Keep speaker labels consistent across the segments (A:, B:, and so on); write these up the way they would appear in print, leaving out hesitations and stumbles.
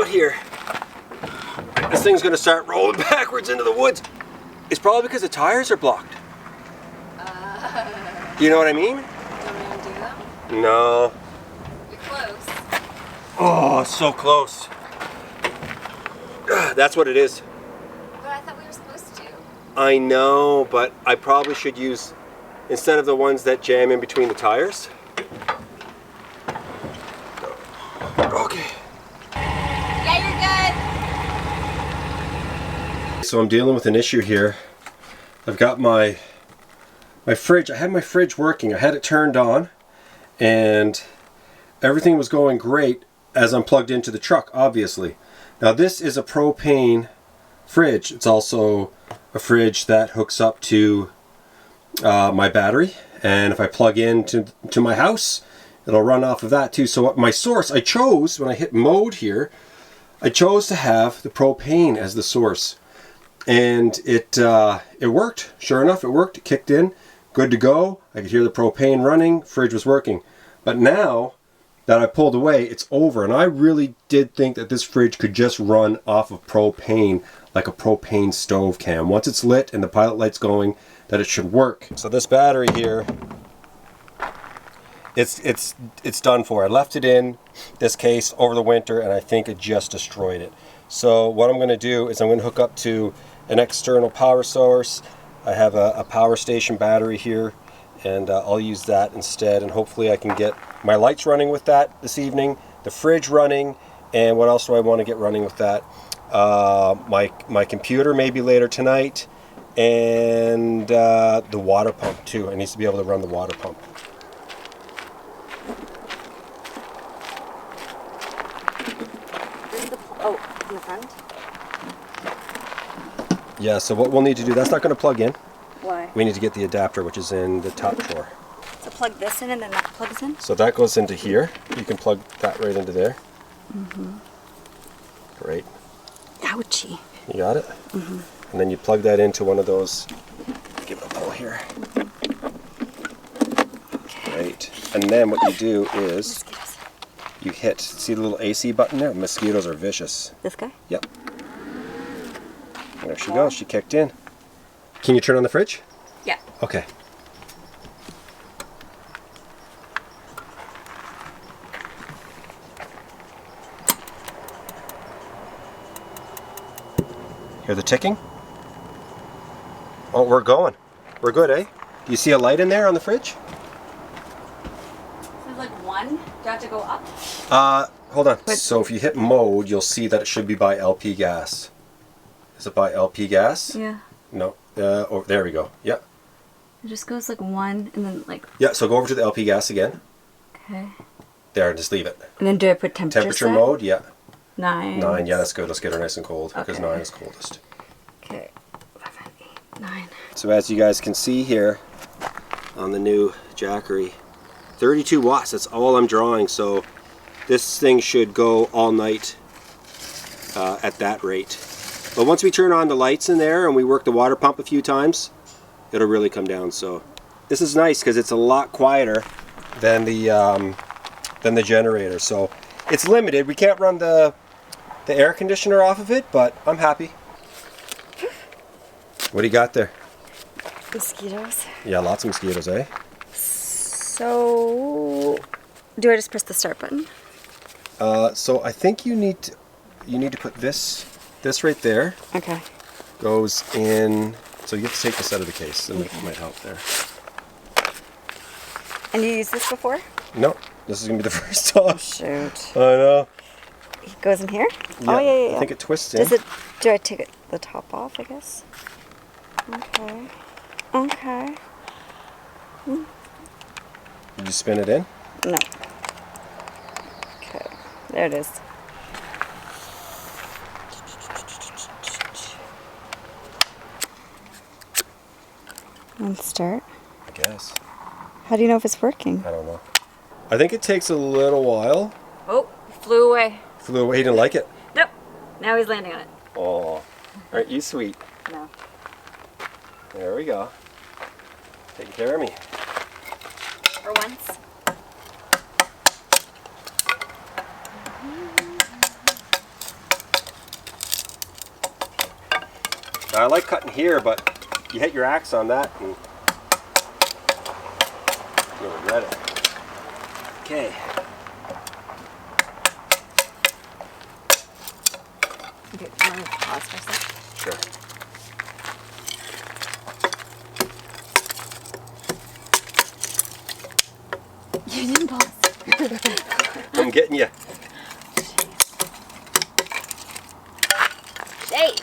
A: out here, this thing's gonna start rolling backwards into the woods. It's probably because the tires are blocked. You know what I mean?
B: Do you want me to undo them?
A: No.
B: You're close.
A: Oh, so close. That's what it is.
B: But I thought we were supposed to.
A: I know, but I probably should use, instead of the ones that jam in between the tires. Okay.
B: Yeah, you're good.
A: So I'm dealing with an issue here. I've got my fridge. I had my fridge working. I had it turned on and everything was going great as I'm plugged into the truck, obviously. Now this is a propane fridge. It's also a fridge that hooks up to my battery, and if I plug in to my house, it'll run off of that too. So my source, I chose, when I hit mode here, I chose to have the propane as the source. And it worked. Sure enough, it worked. It kicked in. Good to go. I could hear the propane running. Fridge was working. But now that I pulled away, it's over. And I really did think that this fridge could just run off of propane, like a propane stove can. Once it's lit and the pilot light's going, that it should work. So this battery here, it's done for. I left it in this case over the winter and I think it just destroyed it. So what I'm going to do is I'm going to hook up to an external power source. I have a power station battery here, and I'll use that instead, and hopefully I can get my lights running with that this evening, the fridge running, and what else do I want to get running with that? My computer maybe later tonight, and the water pump too. I need to be able to run the water pump.
B: Oh, in the front?
A: Yeah, so what we'll need to do, that's not going to plug in.
B: Why?
A: We need to get the adapter, which is in the top drawer.
B: So plug this in and then that plugs in?
A: So that goes into here. You can plug that right into there.
B: Mm-hmm.
A: Great.
B: Ouchie.
A: You got it? Mm-hmm. And then you plug that into one of those. Give it a pull here.
B: Okay.
A: Great. And then what you do is you hit, see the little AC button there? Mosquitoes are vicious.
B: This guy?
A: Yep. There she goes. She kicked in. Can you turn on the fridge?
B: Yeah.
A: Okay. Hear the ticking? Oh, we're going. We're good, eh? Do you see a light in there on the fridge?
B: There's like one. Do I have to go up?
A: Hold on. So if you hit mode, you'll see that it should be by LP gas. Is it by LP gas?
B: Yeah.
A: No. Oh, there we go. Yeah.
B: It just goes like one and then like...
A: Yeah, so go over to the LP gas again.
B: Okay.
A: There, just leave it.
B: And then do I put temperature set?
A: Mode, yeah.
B: 9.
A: 9, yeah, that's good. Let's get her nice and cold, because
B: Okay.
A: 9 is coldest.
B: Okay. 11, 8, 9.
A: So as you guys can see here on the new Jackery, 32 watts, that's all I'm drawing, so this thing should go all night at that rate. But once we turn on the lights in there and we work the water pump a few times, it'll really come down. So this is nice because it's a lot quieter than the generator. So it's limited. We can't run the air conditioner off of it, but I'm happy. What do you got there?
B: Mosquitoes.
A: Yeah, lots of mosquitoes, eh?
B: So, do I just press the start button?
A: So I think you need to put this right there.
B: Okay.
A: Goes in. So you have to take this out of the case, and it might help there.
B: And you used this before?
A: No, this is gonna be the first time.
B: Shoot.
A: I know.
B: It goes in here?
A: Yeah,
B: Oh, yeah.
A: I think it twists in.
B: Do I take the top off, I guess? Okay. Okay.
A: Did you spin it in?
B: No. Okay. There it is. And start.
A: I guess.
B: How do you know if it's working?
A: I don't know. I think it takes a little while.
B: Oh, flew away.
A: Flew away, he didn't like it.
B: Nope. Now he's landing on it.
A: Oh, aren't you sweet?
B: No.
A: There we go. Taking care of me.
B: For once.
A: I like cutting here, but you hit your axe on that and you'll regret it. Okay.
B: Okay, you want to pause for a second?
A: Sure.
B: You didn't pause.
A: I'm getting you.
B: Hey!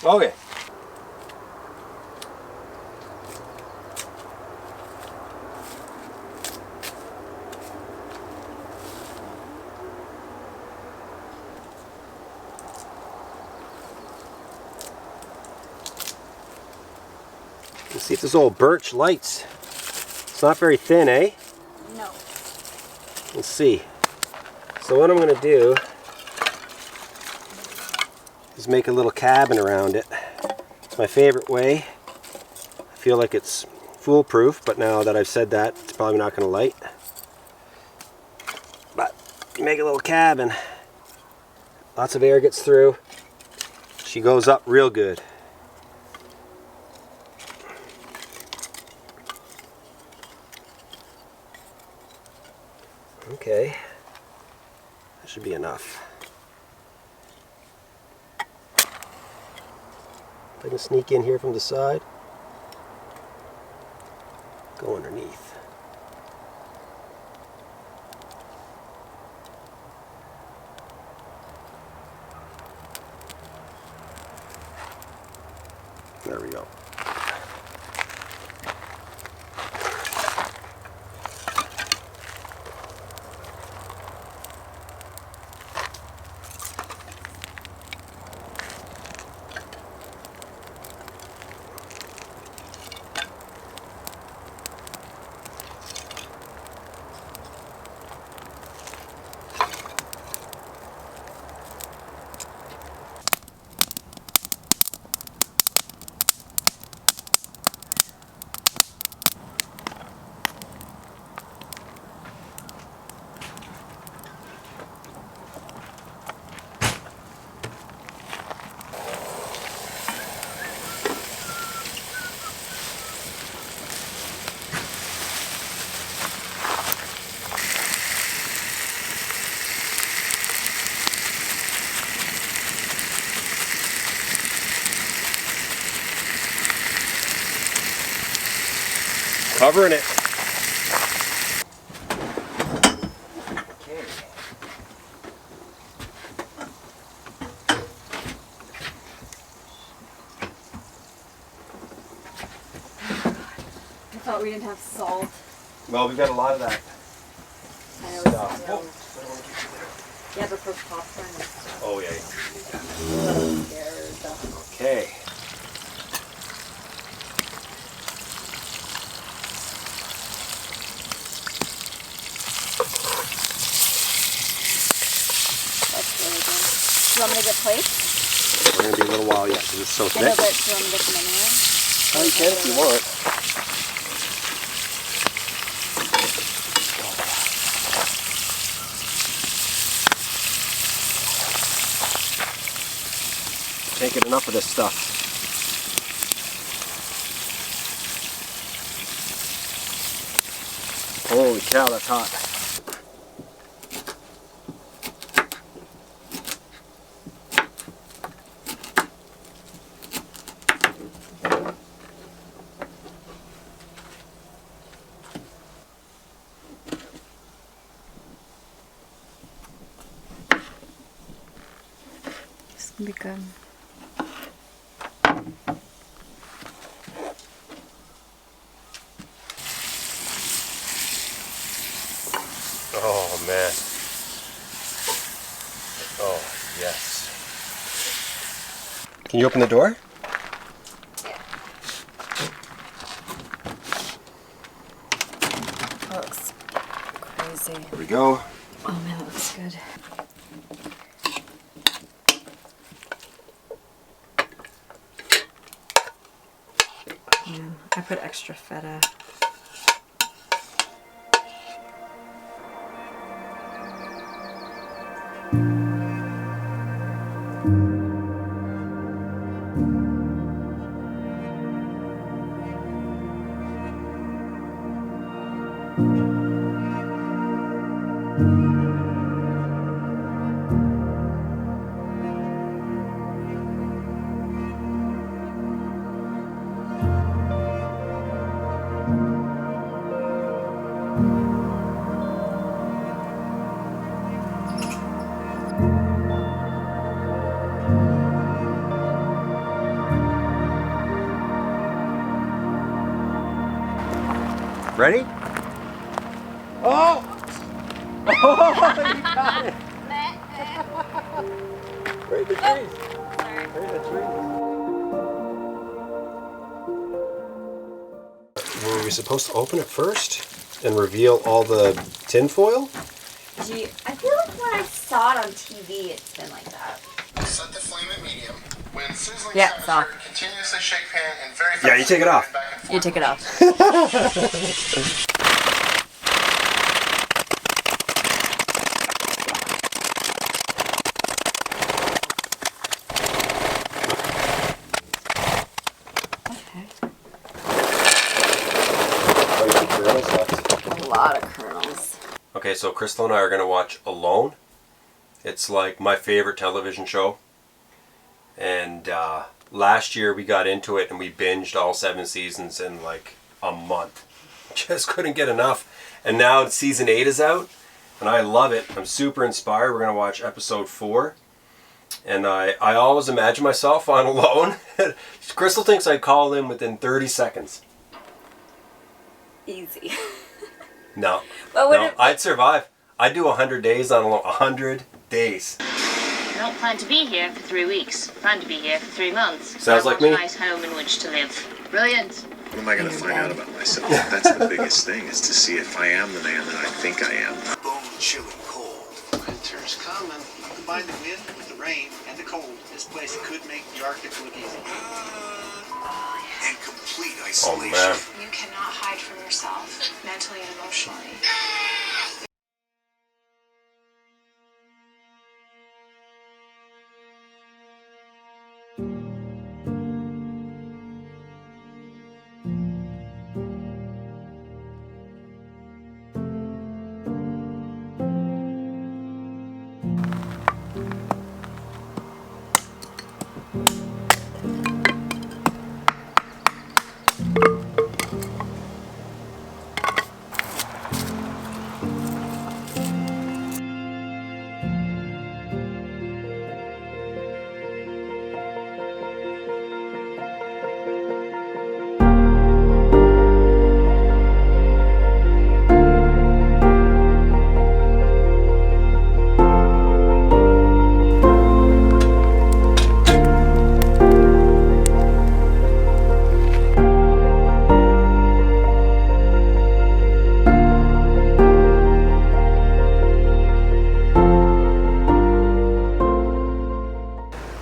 A: Okay. Let's see if this old birch lights. It's not very thin, eh?
B: No.
A: Let's see. So what I'm going to do is make a little cabin around it. It's my favorite way. I feel like it's foolproof, but now that I've said that, it's probably not going to light. But you make a little cabin. Lots of air gets through. She goes up real good. Okay, that should be enough. If I can sneak in here from the side, go underneath. There we go. Covering it. Okay.
B: I thought we didn't have salt.
A: Well, we've got a lot of that
B: I know
A: stuff.
B: it's
A: Oh,
B: still.
A: I don't want to get you there.
B: Yeah, but for popcorn and stuff.
A: Oh, yeah.
B: I'm scared.
A: Okay.
B: That's really good. Do you want me to get plates?
A: We're going to be a little while yet because it's so
B: I know,
A: thick.
B: but do you want me to get them anyway?
A: Oh, you can if you want. Can't get enough of this stuff. Holy cow, that's hot.
B: This can be good.
A: Oh man. Oh yes. Can you open the door?
B: Yeah. That looks crazy.
A: There we go.
B: Oh man, that looks good. Yeah, I put extra feta.
A: Ready? Oh! Oh, you got it! Right in the trees. Right in the trees. Were we supposed to open it first and reveal all the tin foil?
B: I feel like when I saw it on TV, it's been like that.
C: Set the flame at medium. When sizzling
B: soft.
C: continuously shake pan and very fast.
A: Yeah, you take it off.
B: You take it off. A lot of kernels.
A: Okay, so Crystal and I are going to watch Alone. It's like my favorite television show. And last year we got into it and we binged all 7 seasons in like a month. Just couldn't get enough. And now season 8 is out and I love it. I'm super inspired. We're going to watch episode 4. And I always imagine myself on Alone. Crystal thinks I'd call in within 30 seconds.
B: Easy.
A: No,
B: But
A: no, I'd survive. I'd do 100 days on Alone. 100 days.
D: I don't plan to be here for 3 weeks. I plan to be here for 3 months.
A: Sounds like me.
D: I want a nice home in which to live. Brilliant.
C: What am I going to find out about myself? That's the biggest thing, is to see if I am the man that I think I am.
E: Bone-chilling cold. Winter's coming. Combine the wind with the rain and the cold. This place could make the Arctic look easy. And complete isolation.
A: Oh man.
F: You cannot hide from yourself, mentally and emotionally.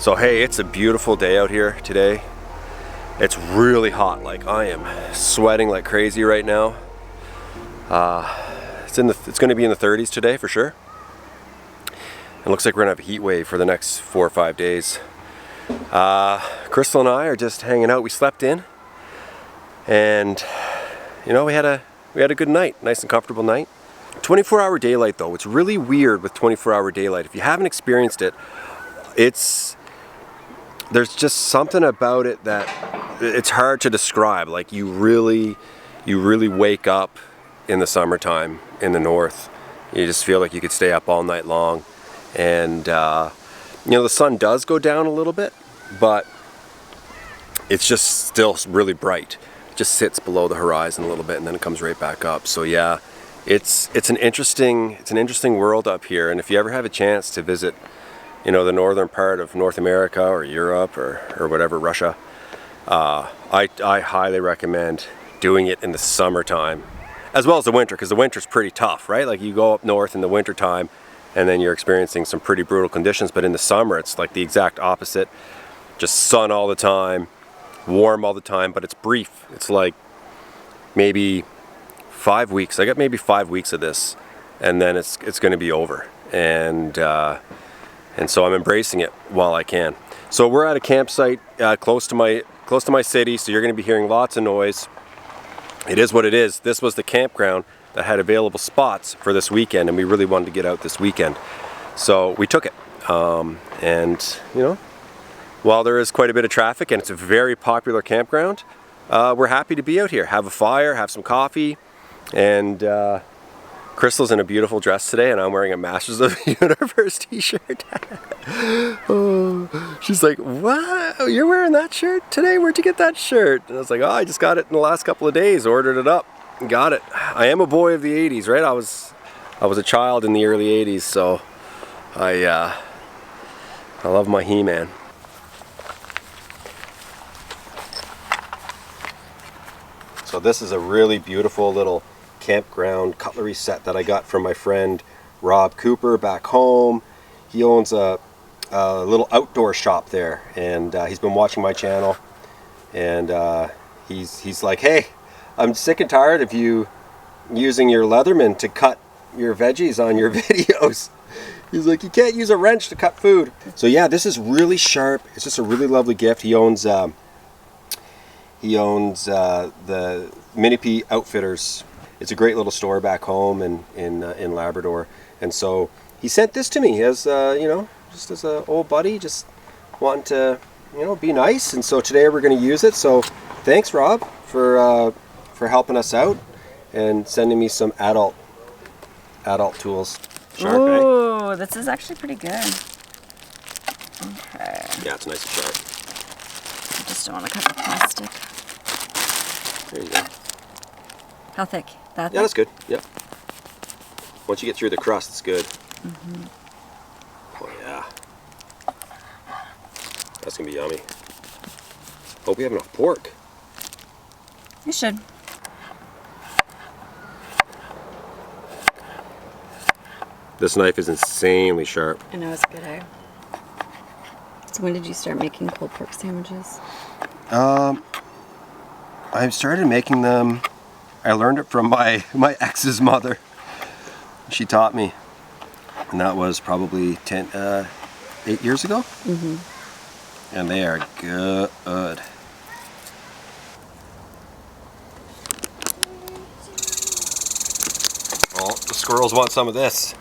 A: So hey, it's a beautiful day out here today. It's really hot, like I am sweating like crazy right now. It's going to be in the 30s today for sure. It looks like we're gonna have a heat wave for the next 4 or 5 days. Crystal and I are just hanging out. We slept in, and you know, we had a good night, nice and comfortable night. 24-hour daylight though, it's really weird with 24-hour daylight. If you haven't experienced it, there's just something about it that it's hard to describe. Like you really wake up in the summertime in the north. You just feel like you could stay up all night long. And you know, the sun does go down a little bit, but it's just still really bright. It just sits below the horizon a little bit and then it comes right back up. So yeah, it's an interesting world up here. And if you ever have a chance to visit, you know, the northern part of North America or Europe or whatever, Russia, I highly recommend doing it in the summertime as well as the winter, because the winter's pretty tough, right? Like you go up north in the winter time and then you're experiencing some pretty brutal conditions, but in the summer it's like the exact opposite. Just sun all the time, warm all the time, but it's brief. It's like maybe 5 weeks. I got maybe 5 weeks of this, and then it's going to be over. And so I'm embracing it while I can. So we're at a campsite close to my city, so you're going to be hearing lots of noise. It is what it is. This was the campground that had available spots for this weekend, and we really wanted to get out this weekend. So we took it. And, you know, while there is quite a bit of traffic and it's a very popular campground, we're happy to be out here. Have a fire, have some coffee, and Crystal's in a beautiful dress today, and I'm wearing a Masters of the Universe t-shirt. Oh, she's like, "What? You're wearing that shirt today? Where'd you get that shirt?" And I was like, "Oh, I just got it in the last couple of days, ordered it up." Got it. I am a boy of the 80s, right? I was a child in the early 80s, so I love my He-Man. So this is a really beautiful little campground cutlery set that I got from my friend Rob Cooper back home. He owns a little outdoor shop there, and he's been watching my channel, and he's like, hey, I'm sick and tired of you using your Leatherman to cut your veggies on your videos. He's like, you can't use a wrench to cut food. So yeah, this is really sharp. It's just a really lovely gift. He owns the Mini P Outfitters. It's a great little store back home in Labrador, and so he sent this to me as just as an old buddy, just wanting to be nice. And so today we're going to use it. So thanks, Rob, for helping us out and sending me some adult tools. Sharp,
B: Ooh, this is actually pretty good. Okay.
A: Yeah, it's nice and sharp.
B: I just don't want to cut the plastic.
A: There you go.
B: How thick? That thick?
A: Yeah, that's good. Yep. Once you get through the crust, it's good.
B: Mm-hmm.
A: Oh yeah. That's gonna be yummy. Hope we have enough pork.
B: You should.
A: This knife is insanely sharp.
B: I know, it's good, eh? So when did you start making pulled pork sandwiches?
A: I started making them. I learned it from my ex's mother. She taught me, and that was probably 8 years ago.
B: Mm-hmm.
A: And they are good. Oh, the squirrels want some of this.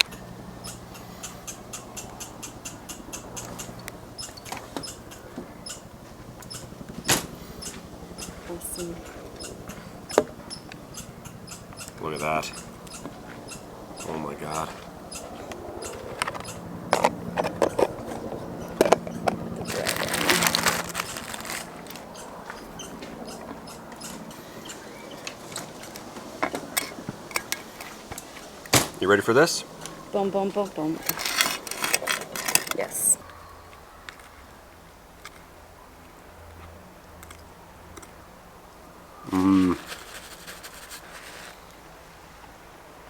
B: Awesome.
A: Look at that. Oh my God. You ready for this?
B: Boom, boom, boom, boom. Yes.
A: Mmm.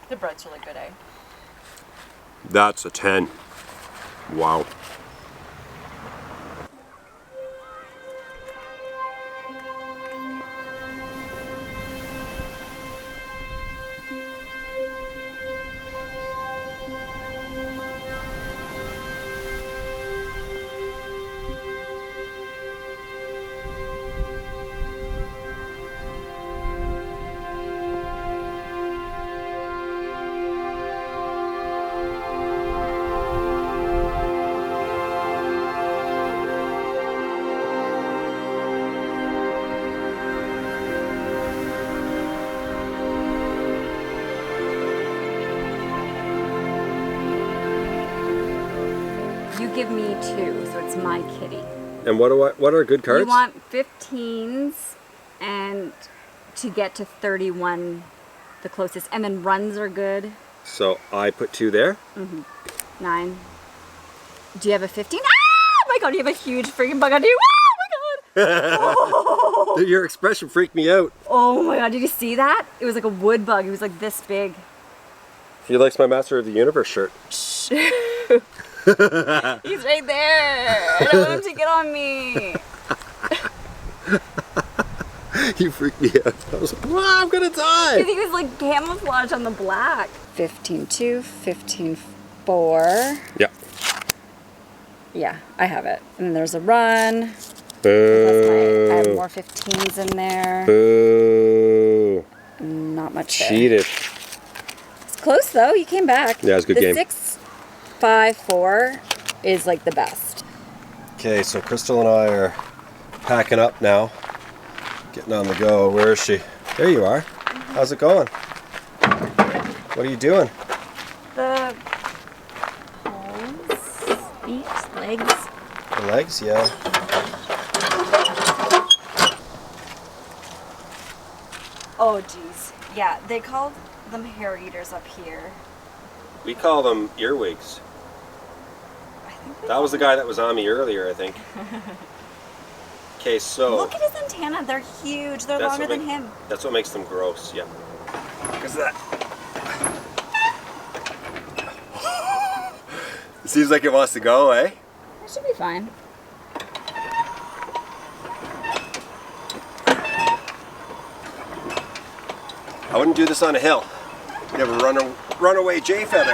B: The bread's really good, eh?
A: That's a 10. Wow.
B: You give me 2, so it's my kitty.
A: And what are good cards?
B: You want 15s and to get to 31, the closest. And then runs are good.
A: So I put 2 there.
B: Mm-hmm. 9. Do you have a 15? Ah! Oh my God, you have a huge freaking bug on you. Oh my God. Oh.
A: Your expression freaked me out.
B: Oh my God, did you see that? It was like a wood bug. It was like this big.
A: He likes my Master of the Universe shirt.
B: Shh. He's right there. I don't want him to get on me.
A: You freaked me out. I was like, wow, I'm gonna die.
B: I think he was like camouflage on the black. 15-2, 15-4.
A: Yeah.
B: Yeah, I have it. And then there's a run.
A: Boo.
B: I have more 15s in there.
A: Boo.
B: Not much there.
A: Cheated.
B: It's close though. You came back.
A: Yeah, it was a good game.
B: The 6-5-4 is like the best.
A: Okay, so Crystal and I are packing up now. Getting on the go. Where is she? There you are. How's it going? What are you doing?
B: The arms, feet, legs.
A: The legs, yeah.
B: Oh, geez. Yeah, they call them hair eaters up here.
A: We call them earwigs.
B: I think
A: That was the guy that was on me earlier, I think. Okay, so...
B: Look at his antenna. They're huge. They're
A: That's
B: longer
A: what
B: than him.
A: That's what makes them gross, yeah. Look at that. It seems like it wants to go, eh?
B: It should be fine.
A: I wouldn't do this on a hill. You have a runaway jay feather.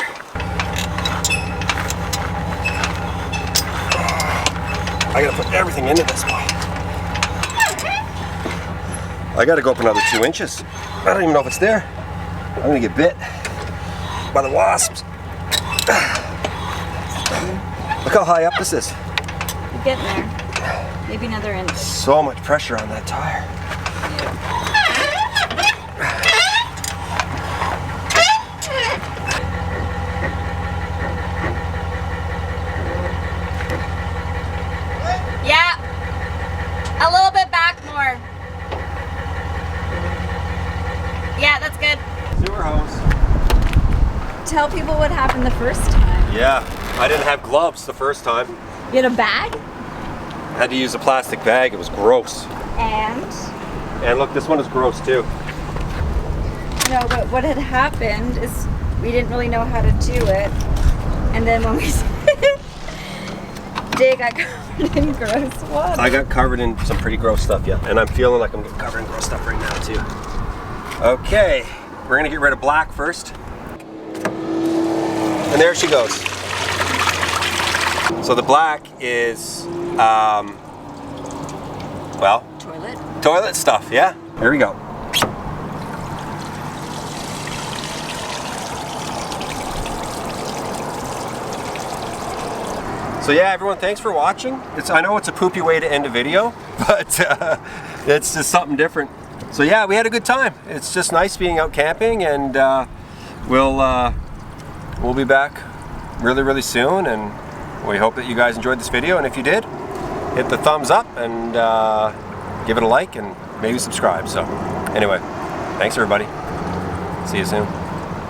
A: I gotta put everything into this boy. I gotta go up another 2 inches. I don't even know if it's there. I'm gonna get bit by the wasps. Look how high up this is.
B: You're getting there. Maybe another inch.
A: So much pressure on that tire.
B: Yeah. A little bit back more. Yeah, that's good.
A: Sewer hose.
B: Tell people what happened the first time.
A: Yeah, I didn't have gloves the first time.
B: You had a bag?
A: I had to use a plastic bag. It was gross.
B: And
A: look, this one is gross too.
B: no, but what had happened is we didn't really know how to do it. And then when we Jay got covered in gross water.
A: I got covered in some pretty gross stuff, yeah. And I'm feeling like I'm getting covered in gross stuff right now too. Okay, we're gonna get rid of black first. And there she goes. So the black is, well, toilet stuff, yeah. Here we go. So yeah, everyone, thanks for watching. I know it's a poopy way to end a video, but it's just something different. So yeah, we had a good time. It's just nice being out camping, and we'll be back really soon, and we hope that you guys enjoyed this video, and if you did, hit the thumbs up and give it a like and maybe subscribe. So anyway, thanks everybody. See you soon.